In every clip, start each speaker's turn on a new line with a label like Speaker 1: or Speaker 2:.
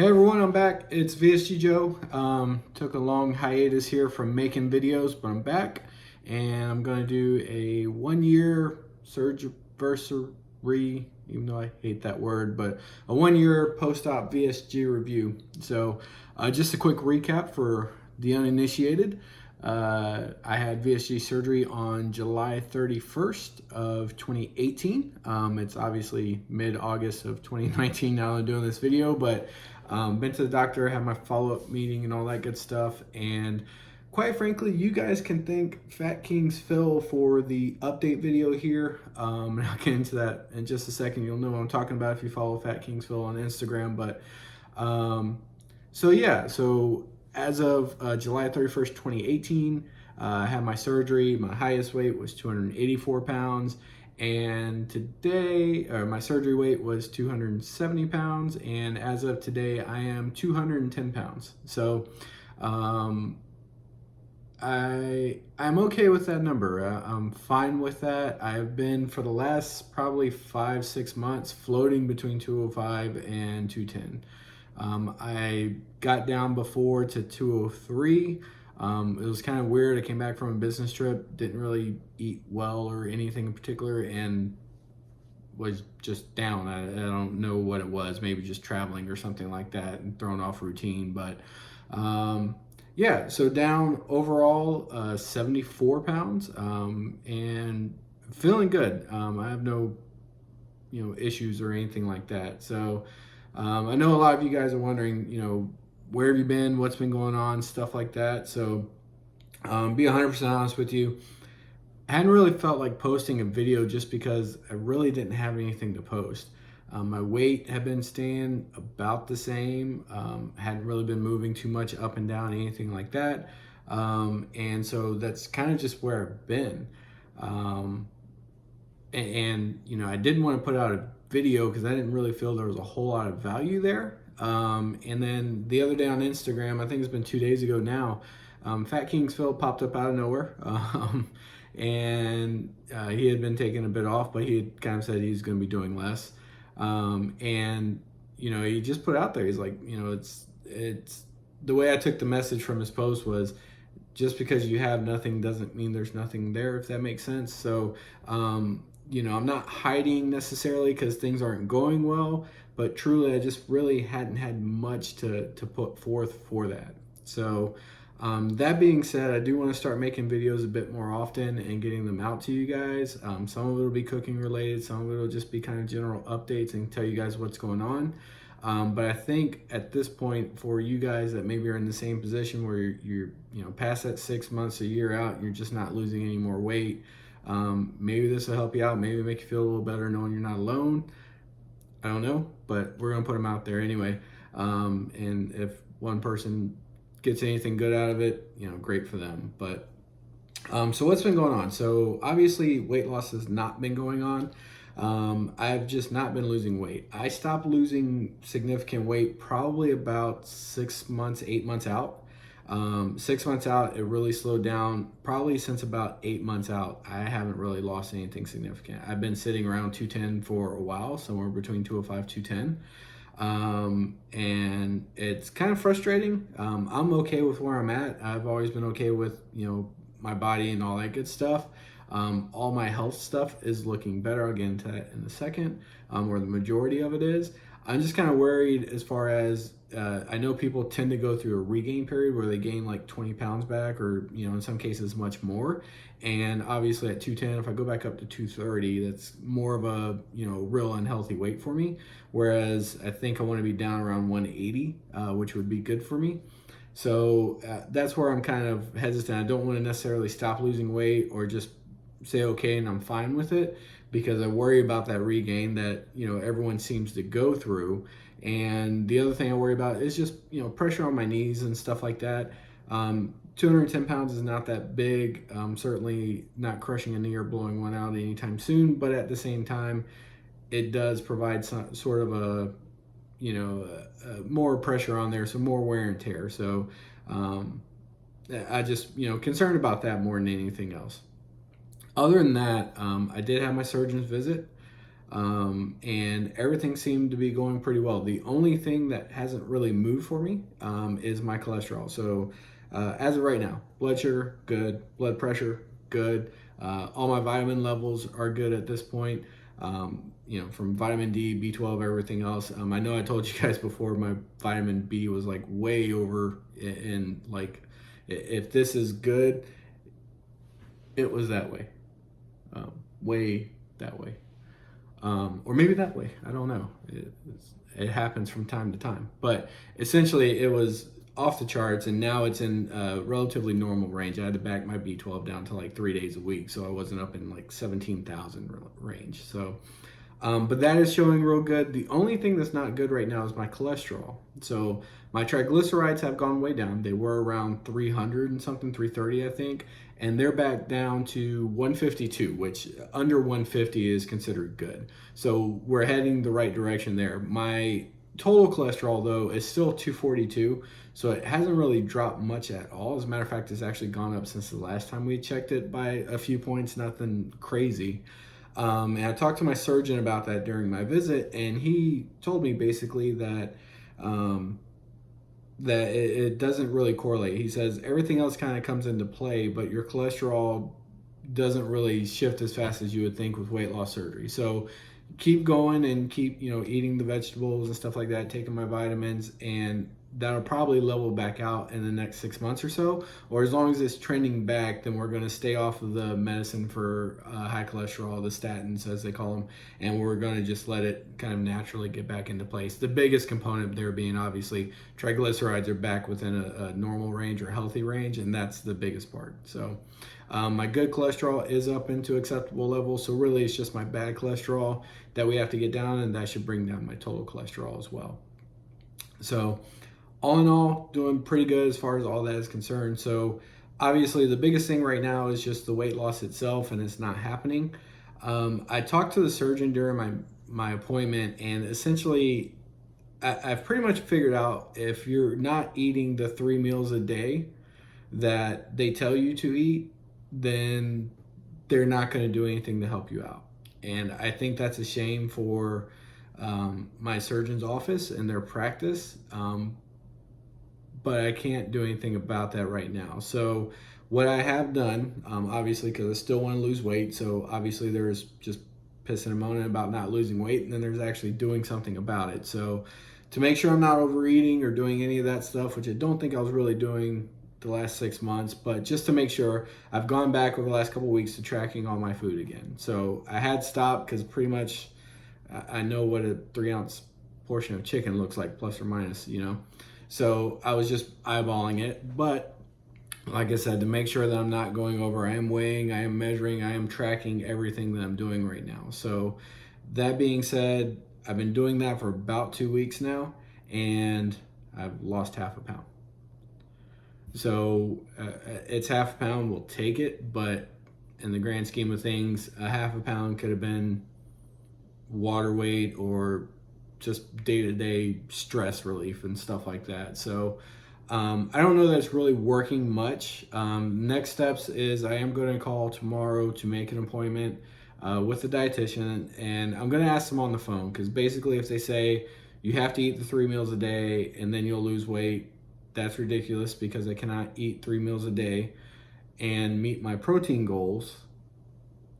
Speaker 1: Hey everyone, I'm back. It's VSG Joe. Took a long hiatus here from making videos, but I'm back and I'm going to do a 1-year surgery, even though I hate that word, but a 1-year post-op VSG review. So just a quick recap for the uninitiated. I had VSG surgery on July 31st of 2018. It's obviously mid-August of 2019 now I'm doing this video, but been to the doctor, had my follow-up meeting and all that good stuff. And quite frankly, you guys can thank Fat Kings Phil for the update video here. And I'll get into that in just a second. You'll know what I'm talking about if you follow Fat Kings Phil on Instagram. But so as of July 31st, 2018, I had my surgery. My highest weight was 284 pounds. And today, my surgery weight was 270 pounds. And as of today, I am 210 pounds. So I'm okay with that number. I'm fine with that. I've been for the last probably 5-6 months floating between 205 and 210. I got down before to 203. It was kind of weird. I came back from a business trip, didn't really eat well or anything in particular, and was just down. I don't know what it was, maybe just traveling or something like that and thrown off routine. But yeah, so down overall 74 pounds and feeling good. I have no issues or anything like that. So I know a lot of you guys are wondering, where have you been, what's been going on, stuff like that. So be 100% honest with you, I hadn't really felt like posting a video just because I really didn't have anything to post. My weight had been staying about the same, hadn't really been moving too much up and down, anything like that. And so that's kind of just where I've been. I didn't want to put out a video because I didn't really feel there was a whole lot of value there. And then the other day on Instagram, I think it's been 2 days ago now, Fat Kings Phil popped up out of nowhere. And he had been taking a bit off, but he had kind of said he's going to be doing less. He just put out there, he's like, it's the way I took the message from his post was, just because you have nothing doesn't mean there's nothing there, if that makes sense. So, I'm not hiding necessarily because things aren't going well, but truly I just really hadn't had much to put forth for that. So that being said, I do want to start making videos a bit more often and getting them out to you guys. Some of it will be cooking related, some of it will just be kind of general updates and tell you guys what's going on. But I think at this point, for you guys that maybe are in the same position where you're past that 6 months, a year out, and you're just not losing any more weight, maybe this will help you out, maybe make you feel a little better knowing you're not alone. I don't know, but we're gonna put them out there anyway. And if one person gets anything good out of it, great for them. But so what's been going on? So obviously weight loss has not been going on. I've just not been losing weight. I stopped losing significant weight probably about 6 months, 8 months out. 6 months out, it really slowed down. Probably since about 8 months out, I haven't really lost anything significant. I've been sitting around 210 for a while, somewhere between 205, 210. And it's kind of frustrating. I'm okay with where I'm at. I've always been okay with, my body and all that good stuff. All my health stuff is looking better. I'll get into that in a second, where the majority of it is. I'm just kind of worried as far as, I know people tend to go through a regain period where they gain like 20 pounds back, or, in some cases much more. And obviously at 210, if I go back up to 230, that's more of a, real unhealthy weight for me. Whereas I think I want to be down around 180, which would be good for me. So that's where I'm kind of hesitant. I don't want to necessarily stop losing weight or just say okay and I'm fine with it, because I worry about that regain that everyone seems to go through. And the other thing I worry about is just pressure on my knees and stuff like that. 210 pounds is not that big. Certainly not crushing a knee or blowing one out anytime soon, but at the same time it does provide some sort of a more pressure on there, so more wear and tear. So I just concerned about that more than anything else. Other than that, I did have my surgeon's visit. and everything seemed to be going pretty well. The only thing that hasn't really moved for me is my cholesterol. So as of right now, blood sugar, good. Blood pressure, good. All my vitamin levels are good at this point. From vitamin D, B12, everything else. I know I told you guys before my vitamin B was like way over, and like if this is good, it was that way, way that way, or maybe that way. I don't know. It happens from time to time, but essentially it was off the charts, and now it's in a relatively normal range. I had to back my B12 down to like 3 days a week, so I wasn't up in like 17,000 range. So, but that is showing real good. The only thing that's not good right now is my cholesterol. So my triglycerides have gone way down. They were around 300 and something, 330, I think, and they're back down to 152, which under 150 is considered good. So we're heading the right direction there. My total cholesterol, though, is still 242, so it hasn't really dropped much at all. As a matter of fact, it's actually gone up since the last time we checked it by a few points, nothing crazy. And I talked to my surgeon about that during my visit, and he told me basically that it doesn't really correlate. He says everything else kind of comes into play, but your cholesterol doesn't really shift as fast as you would think with weight loss surgery. So keep going and keep eating the vegetables and stuff like that, taking my vitamins, and that'll probably level back out in the next 6 months or so. Or as long as it's trending back, then we're going to stay off of the medicine for high cholesterol, the statins as they call them, and we're going to just let it kind of naturally get back into place. The biggest component there being obviously triglycerides are back within a normal range or healthy range, and that's the biggest part. So my good cholesterol is up into acceptable levels, so really it's just my bad cholesterol that we have to get down, and that should bring down my total cholesterol as well. So all in all, doing pretty good as far as all that is concerned. So obviously the biggest thing right now is just the weight loss itself, and it's not happening. I talked to the surgeon during my appointment, and essentially I've pretty much figured out if you're not eating the 3 meals a day that they tell you to eat, then they're not going to do anything to help you out. And I think that's a shame for my surgeon's office and their practice. But I can't do anything about that right now. So what I have done, obviously, because I still want to lose weight, so obviously there's just pissing and moaning about not losing weight, and then there's actually doing something about it. So to make sure I'm not overeating or doing any of that stuff, which I don't think I was really doing the last 6 months, but just to make sure, I've gone back over the last couple of weeks to tracking all my food again. So I had stopped because pretty much I know what a 3-ounce portion of chicken looks like, plus or minus, So I was just eyeballing it, but like I said, to make sure that I'm not going over, I am weighing, I am measuring, I am tracking everything that I'm doing right now. So that being said, I've been doing that for about 2 weeks now, and I've lost half a pound. So it's half a pound, we'll take it, but in the grand scheme of things, a half a pound could have been water weight or just day-to-day stress relief and stuff like that. So I don't know that it's really working much. Next steps is I am going to call tomorrow to make an appointment with the dietitian, and I'm going to ask them on the phone, because basically if they say you have to eat the 3 meals a day and then you'll lose weight, that's ridiculous, because I cannot eat 3 meals a day and meet my protein goals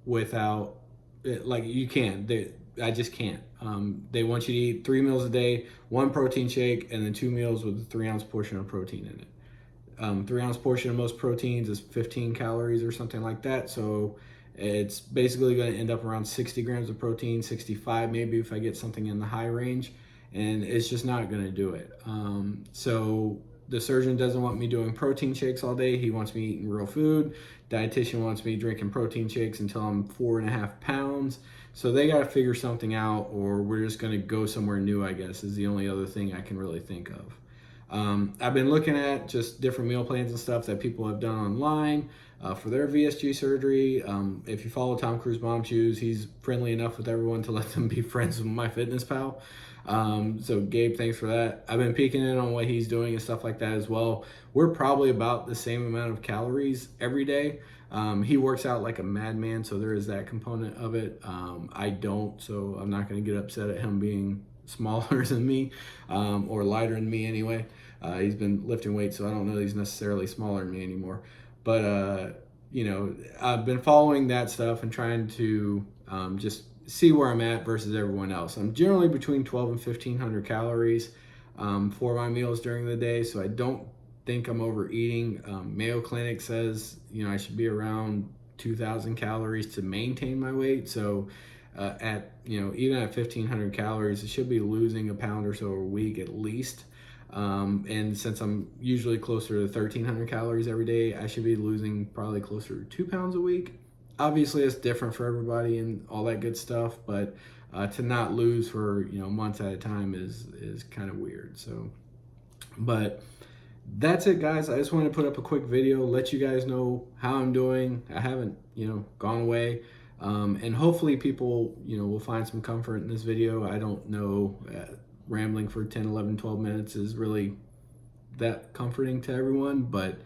Speaker 1: without it. Like, you can. I just can't. They want you to eat 3 meals a day, 1 protein shake, and then 2 meals with a 3-ounce portion of protein in it. 3-ounce portion of most proteins is 15 calories or something like that. So it's basically going to end up around 60 grams of protein, 65 maybe if I get something in the high range, and it's just not going to do it. So the surgeon doesn't want me doing protein shakes all day. He wants me eating real food. Dietitian wants me drinking protein shakes until I'm 4.5 pounds. So they got to figure something out, or we're just going to go somewhere new, I guess, is the only other thing I can really think of. I've been looking at just different meal plans and stuff that people have done online for their VSG surgery. If you follow Tom Cruise Mom Shoes, he's friendly enough with everyone to let them be friends with MyFitnessPal. So Gabe, thanks for that. I've been peeking in on what he's doing and stuff like that as well. We're probably about the same amount of calories every day. He works out like a madman, so there is that component of it. I don't, so I'm not going to get upset at him being smaller than me, or lighter than me anyway. He's been lifting weights, so I don't know that he's necessarily smaller than me anymore. But you know, I've been following that stuff and trying to just see where I'm at versus everyone else. I'm generally between 12 and 1500 calories for my meals during the day, so I don't think I'm overeating. Mayo Clinic says, you know, I should be around 2000 calories to maintain my weight. So at, you know, even at 1500 calories, I should be losing a pound or so a week at least. And since I'm usually closer to 1300 calories every day, I should be losing probably closer to 2 pounds a week. Obviously, it's different for everybody and all that good stuff, but to not lose for, you know, months at a time is kind of weird. So, but that's it, guys. I just wanted to put up a quick video, let you guys know how I'm doing. I haven't, you know, gone away. And hopefully people, you know, will find some comfort in this video. I don't know, rambling for 10, 11, 12 minutes is really that comforting to everyone, but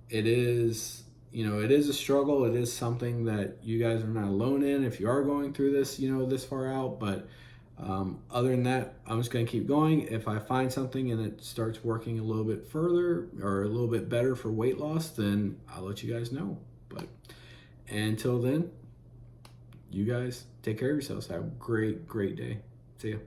Speaker 1: it is, you know, it is a struggle. It is something that you guys are not alone in if you are going through this, you know, this far out. But other than that, I'm just going to keep going. If I find something and it starts working a little bit further or a little bit better for weight loss, then I'll let you guys know. But until then, you guys take care of yourselves. Have a great day. See ya.